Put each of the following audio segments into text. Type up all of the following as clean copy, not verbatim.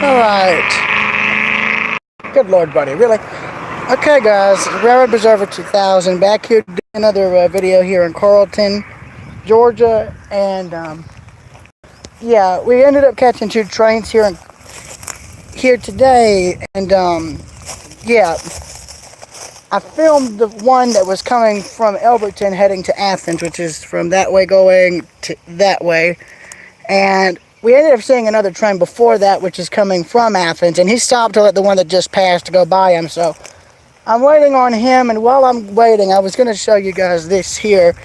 Alright. Good Lord, buddy, really? Okay, guys, Railroad Preserver 2000, back here to do another video here in Carlton, Georgia, and, yeah, we ended up catching two trains here today, and, yeah, I filmed the one that was coming from Elberton heading to Athens, which is from that way going to that way, and we ended up seeing another train before that, which is coming from Athens, and he stopped to let the one that just passed go by him, so I'm waiting on him, and while I'm waiting, I was going to show you guys this here.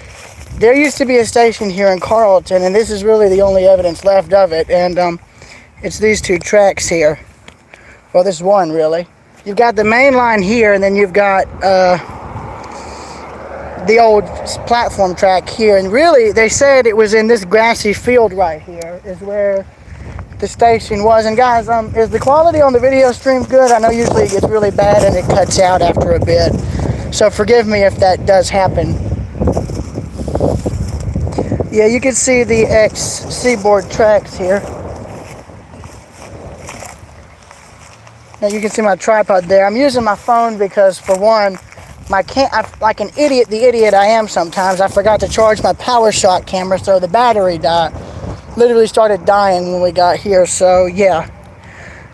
There used to be a station here in Carlton, and this is really the only evidence left of it, and it's these two tracks here. Well, this one, really. You've got the main line here, and then you've got the old platform track here, and really they said it was in this grassy field right here is where the station was. And guys, is the quality on the video stream good? I know usually it gets really bad and it cuts out after a bit, so forgive me if that does happen. Yeah, you can see the ex-seaboard tracks here. Now you can see my tripod there. I'm using my phone because, for one, like an idiot, the idiot I am sometimes, I forgot to charge my PowerShot camera, so the battery literally started dying when we got here. So yeah,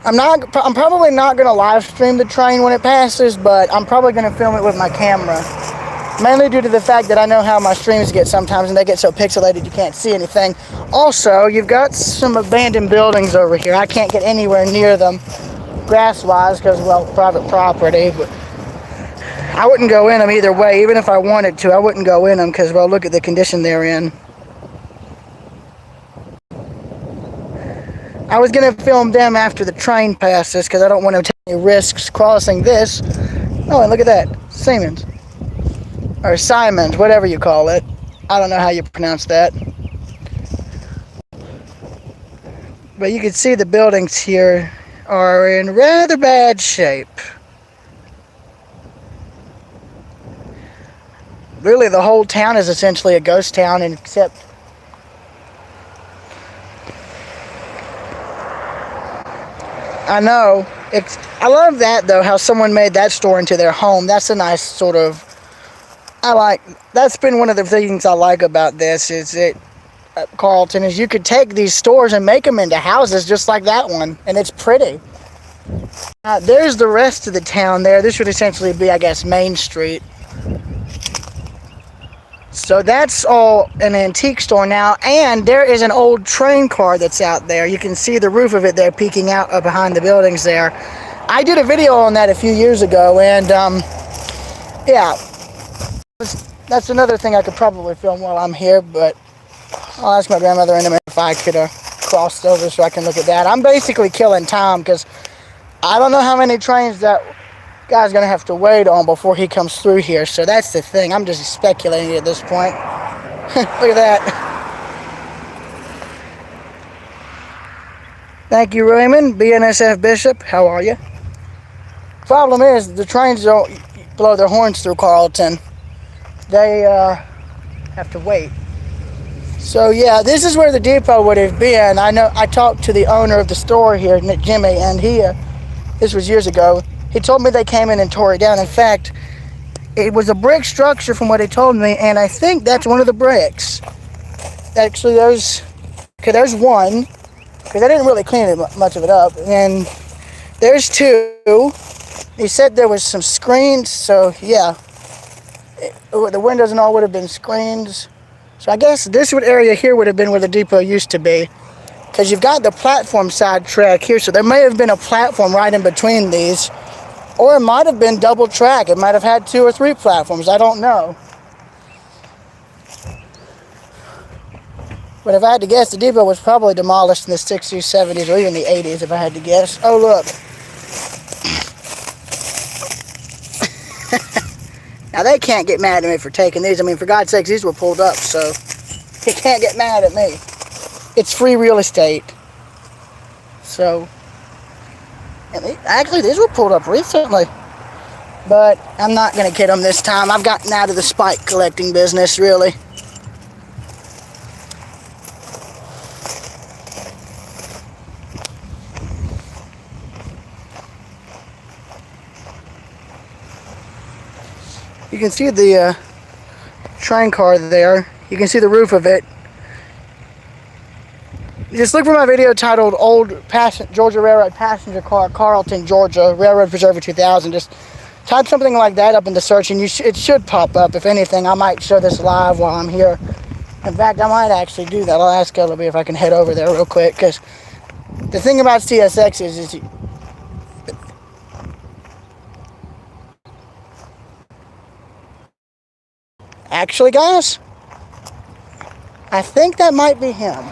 I'm probably not going to live stream the train when it passes, but I'm probably going to film it with my camera, mainly due to the fact that I know how my streams get sometimes, and they get so pixelated you can't see anything. Also, you've got some abandoned buildings over here. I can't get anywhere near them grass-wise because, well, private property, but I wouldn't go in them either way. Even if I wanted to, I wouldn't go in them because, well, look at the condition they're in. I was going to film them after the train passes because I don't want to take any risks crossing this. Oh, and look at that. Siemens. Or Simons, whatever you call it. I don't know how you pronounce that. But you can see the buildings here are in rather bad shape. Really, the whole town is essentially a ghost town, except I know. I love that, though, how someone made that store into their home. That's a nice sort of, that's been one of the things I like about this, is Carlton, is you could take these stores and make them into houses just like that one, and it's pretty. There's the rest of the town there. This would essentially be, I guess, Main Street. So that's all an antique store now, and there is an old train car that's out there. You can see the roof of it there peeking out behind the buildings there. I did a video on that a few years ago, and yeah, that's another thing I could probably film while I'm here, but I'll ask my grandmother in a minute if I could cross over so I can look at that. I'm basically killing time because I don't know how many trains that guy's gonna have to wait on before he comes through here, so that's the thing. I'm just speculating at this point. Look at that. Thank you, Raymond. BNSF Bishop, how are you? Problem is, the trains don't blow their horns through Carlton. They have to wait. So yeah, this is where the depot would have been. I know I talked to the owner of the store here, Jimmy, and this was years ago. He told me they came in and tore it down. In fact, it was a brick structure from what he told me, and I think that's one of the bricks. Actually, there's one, because I didn't really clean much of it up, and there's two. He said there was some screens, so yeah, the windows and all would have been screens. So I guess this area here would have been where the depot used to be, because you've got the platform side track here, so there may have been a platform right in between these. Or it might have been double track. It might have had 2 or 3 platforms. I don't know. But if I had to guess, the depot was probably demolished in the 60s, 70s, or even the 80s, if I had to guess. Oh, look. Now, they can't get mad at me for taking these. I mean, for God's sakes, these were pulled up, so you can't get mad at me. It's free real estate. So, and actually, these were pulled up recently. But I'm not going to kid them this time. I've gotten out of the spike collecting business, really. You can see the train car there. You can see the roof of it. Just look for my video titled Old Georgia Railroad Passenger Car, Carlton, Georgia, Railroad Preserver 2000. Just type something like that up into search and it should pop up. If anything, I might show this live while I'm here. In fact, I might actually do that. I'll ask Elberton if I can head over there real quick, because the thing about CSX is actually, guys, I think that might be him.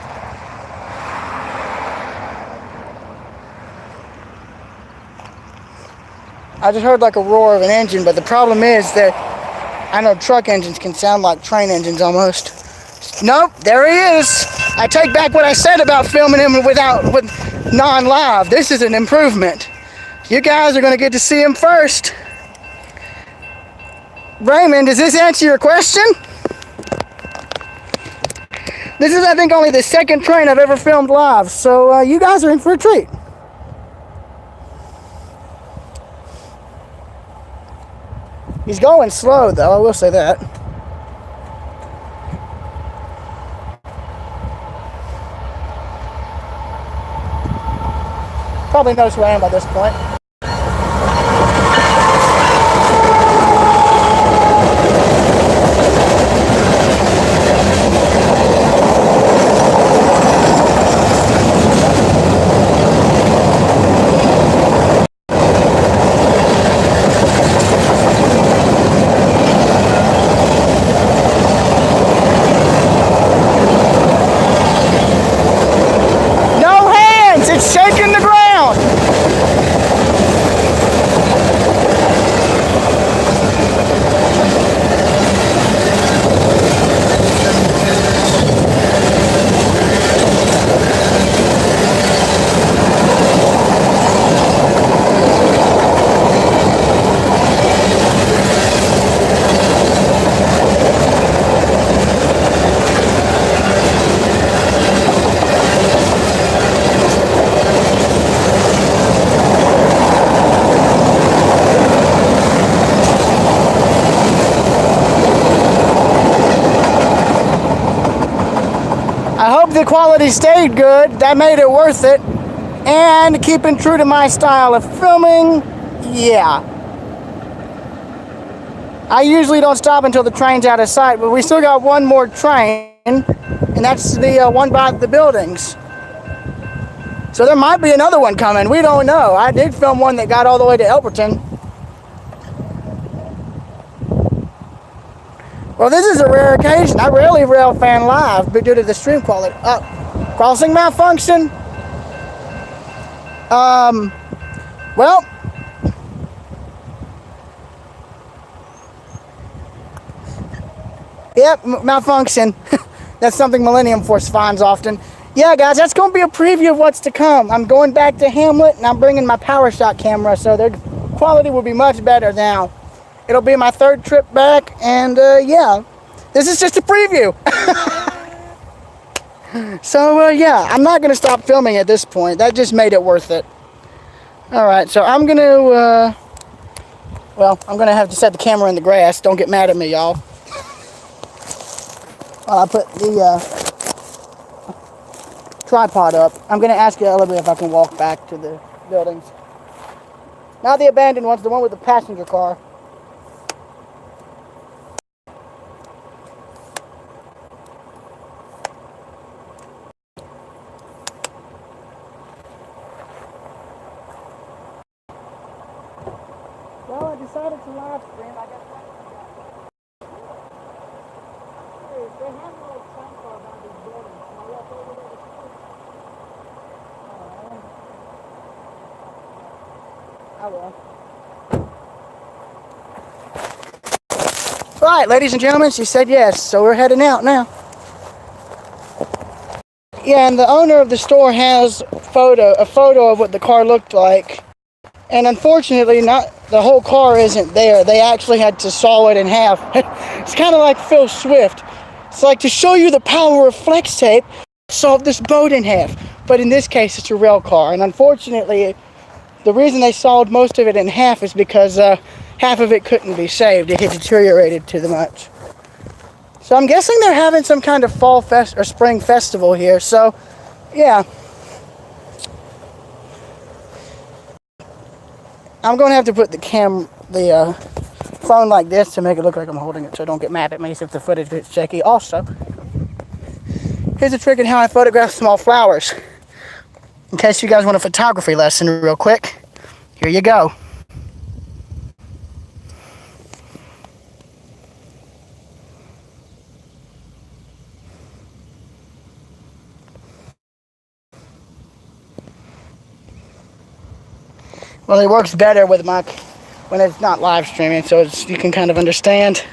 I just heard like a roar of an engine, but the problem is that I know truck engines can sound like train engines almost. Nope, there he is. I take back what I said about filming him with non-live. This is an improvement. You guys are going to get to see him first. Raymond, does this answer your question? This is, I think, only the second train I've ever filmed live, so you guys are in for a treat. He's going slow, though, I will say that. Probably knows who I am by this point. It's shaking the ground. I hope the quality stayed good. That made it worth it. And keeping true to my style of filming, yeah. I usually don't stop until the train's out of sight, but we still got one more train, and that's the one by the buildings. So there might be another one coming. We don't know. I did film one that got all the way to Elberton. Well, this is a rare occasion. I rarely rail fan live, but due to the stream quality. Crossing malfunction. Well. Yep, malfunction. That's something Millennium Force finds often. Yeah, guys, that's going to be a preview of what's to come. I'm going back to Hamlet, and I'm bringing my PowerShot camera, so their quality will be much better now. It'll be my third trip back, and yeah, this is just a preview. So yeah, I'm not going to stop filming at this point. That just made it worth it. Alright, so I'm going to, well, I'm going to have to set the camera in the grass. Don't get mad at me, y'all. While I put the tripod up, I'm going to ask you a little bit if I can walk back to the buildings. Not the abandoned ones, the one with the passenger car. Well, I decided to live stream. I got that. They have no train car around these buildings. Can I walk over there to see? I will. Right, ladies and gentlemen, she said yes, so we're heading out now. Yeah, and the owner of the store has a photo of what the car looked like. And unfortunately, not the whole car isn't there. They actually had to saw it in half. It's kind of like Phil Swift. It's like, to show you the power of flex tape, saw this boat in half. But in this case, it's a rail car. And unfortunately, the reason they sawed most of it in half is because half of it couldn't be saved. It had deteriorated too much. So I'm guessing they're having some kind of fall fest or spring festival here. So, yeah. I'm going to have to put the phone like this to make it look like I'm holding it, so don't get mad at me if the footage gets shaky. Also, here's a trick in how I photograph small flowers. In case you guys want a photography lesson real quick, here you go. Well, it works better with when it's not live streaming, so you can kind of understand.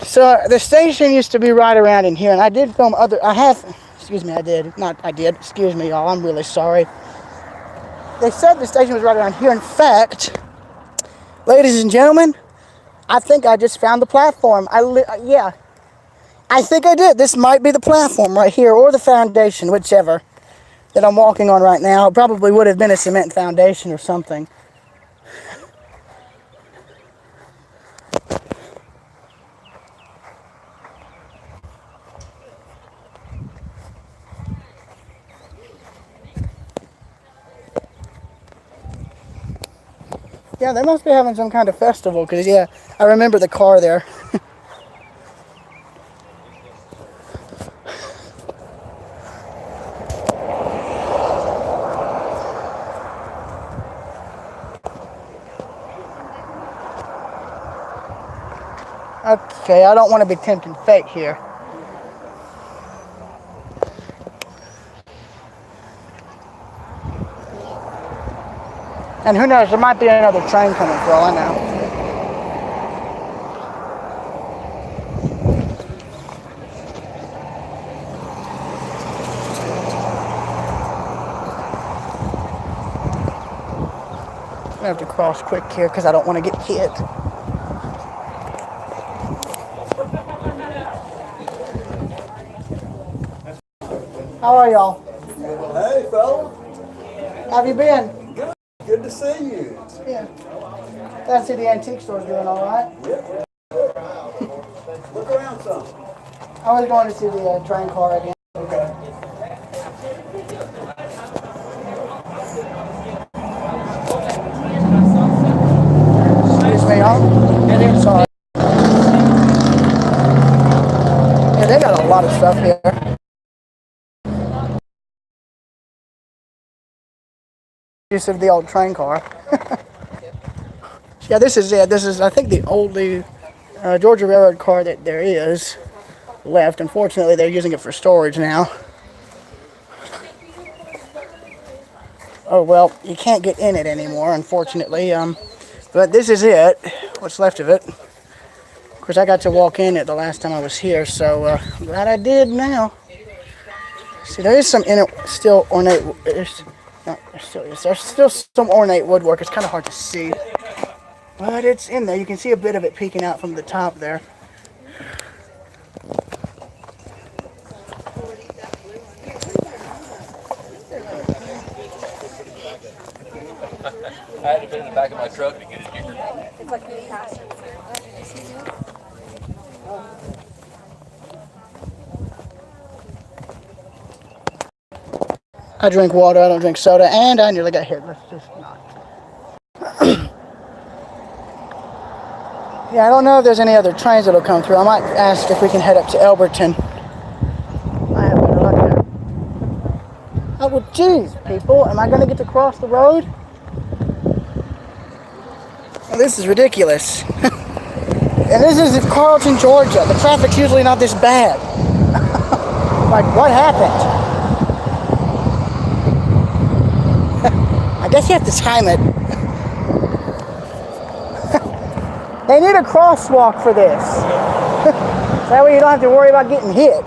So the station used to be right around in here, and I did film excuse me, y'all, I'm really sorry. They said the station was right around here. In fact, ladies and gentlemen, I think I just found the platform. Yeah, I think I did. This might be the platform right here, or the foundation, whichever, that I'm walking on right now. It probably would have been a cement foundation or something. Yeah, they must be having some kind of festival, because, yeah, I remember the car there. Okay, I don't want to be tempting fate here. And who knows, there might be another train coming for all I know. I'm gonna have to cross quick here because I don't want to get hit. How are y'all? Hey, fella. How have you been? Good. Good to see you. Yeah. Glad to see the antique store's doing all right. Yep. Look around some. I was going to see the train car again. Okay. Excuse me, y'all. Sorry. Yeah, they got a lot of stuff here. Use of the old train car. Yeah, this is it. This is, I think, the only Georgia Railroad car that there is left. Unfortunately, they're using it for storage now. Oh, well, you can't get in it anymore, unfortunately. But this is it, what's left of it. Of course, I got to walk in it the last time I was here, so glad I did now. See, there is some in it still ornate. There's still some ornate woodwork. It's kind of hard to see, but it's in there. You can see a bit of it peeking out from the top there. I had to put it in the back of my truck to get it here. I drink water, I don't drink soda, and I nearly got hit. Let's just not. Yeah, I don't know if there's any other trains that'll come through. I might ask if we can head up to Elberton. I have better luck there. Oh, well, geez, people. Am I going to get to cross the road? Well, this is ridiculous. And this is Carlton, Georgia. The traffic's usually not this bad. Like, what happened? I guess you have to time it. They need a crosswalk for this. That way you don't have to worry about getting hit.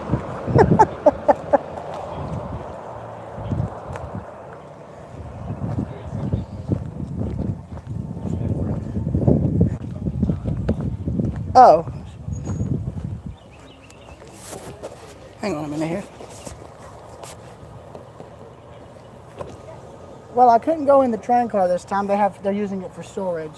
Oh. Hang on a minute here. Well, I couldn't go in the train car this time. They're using it for storage.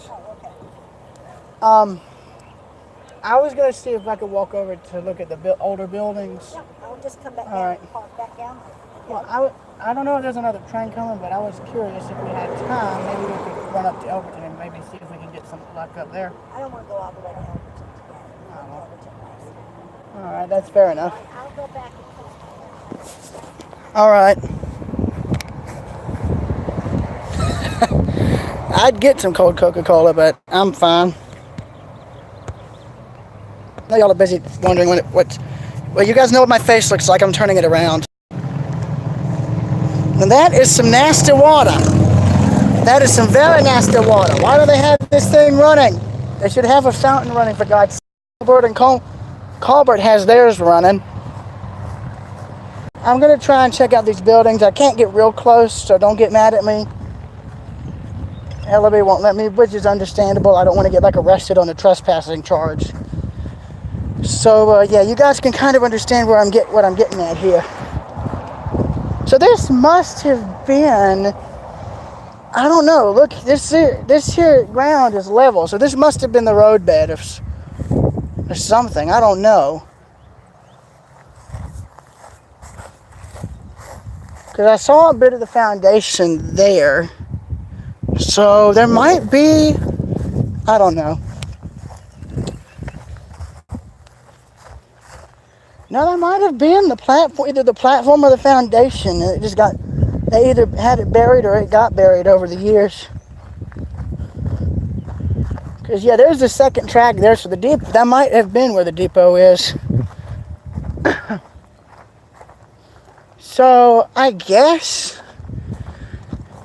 I was gonna see if I could walk over to look at the older buildings. Yeah, I'll just come back All down right. and park back down there. Well, I don't know if there's another train coming, but I was curious if we had time, maybe we could run up to Elberton and maybe see if we can get some luck up there. I don't want to go all the way to Elberton today. Elberton last. All right, that's fair enough. I'll go back and come. All right. I'd get some cold Coca-Cola, but I'm fine. Now y'all are busy wondering well, you guys know what my face looks like. I'm turning it around. And that is some nasty water. That is some very nasty water. Why do they have this thing running? They should have a fountain running, for God's sake. Albert and Colbert has theirs running. I'm going to try and check out these buildings. I can't get real close, so don't get mad at me. LB won't let me, which is understandable. I don't want to get arrested on a trespassing charge. So yeah, you guys can kind of understand what I'm getting at here. So this must have been, I don't know. Look, this here ground is level, so this must have been the roadbed or something. I don't know. Because I saw a bit of the foundation there. So there might be, I don't know. No, that might have been the platform, either the platform or the foundation. It just they either had it buried or it got buried over the years. Because, yeah, there's the second track there, so the depot, that might have been where the depot is. So, I guess,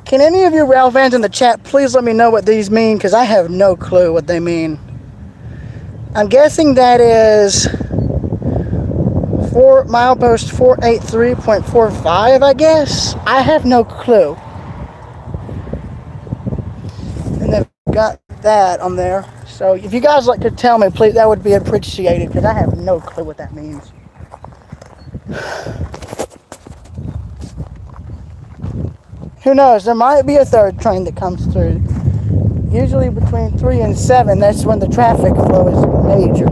can any of you rail fans in the chat please let me know what these mean, because I have no clue what they mean. I'm guessing that is milepost 483.45, I guess. I have no clue. And they've got that on there. So if you guys could tell me, please, that would be appreciated, because I have no clue what that means. Who knows? There might be a third train that comes through. Usually between 3 and 7, that's when the traffic flow is major.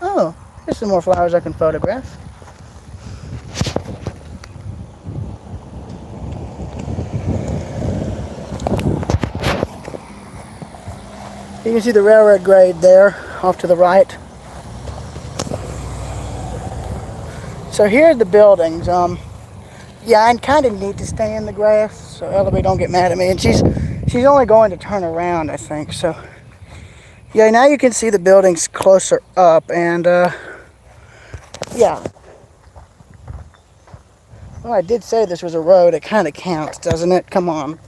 Oh, here's some more flowers I can photograph. You can see the railroad grade there, off to the right. So here are the buildings. Yeah, I kind of need to stay in the grass, so Ellerby don't get mad at me. And she's only going to turn around, I think. So yeah, now you can see the buildings closer up, and yeah. Well, I did say this was a road. It kind of counts, doesn't it? Come on.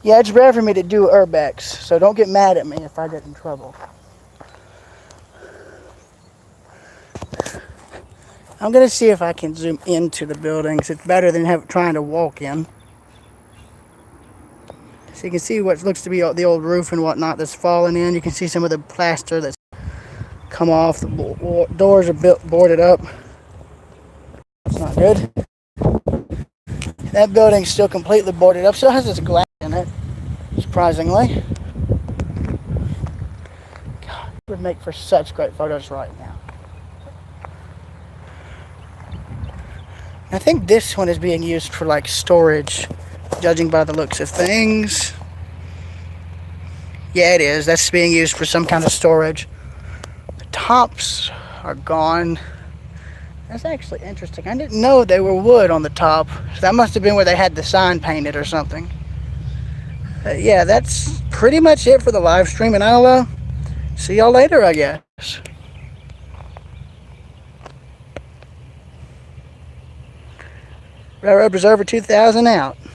Yeah, it's rare for me to do urbex, so don't get mad at me if I get in trouble. I'm going to see if I can zoom into the buildings. It's better than trying to walk in. So you can see what looks to be the old roof and whatnot that's fallen in. You can see some of the plaster that's come off. The doors are boarded up. That's not good. That building's still completely boarded up. Still has this glass in it, surprisingly. God, it would make for such great photos right now. I think this one is being used for storage, judging by the looks of things. Yeah, it is. That's being used for some kind of storage. The tops are gone. That's actually interesting. I didn't know they were wood on the top. So that must have been where they had the sign painted or something. Yeah, that's pretty much it for the live stream, and I'll see y'all later, I guess. Railroad Preserver 2000 out.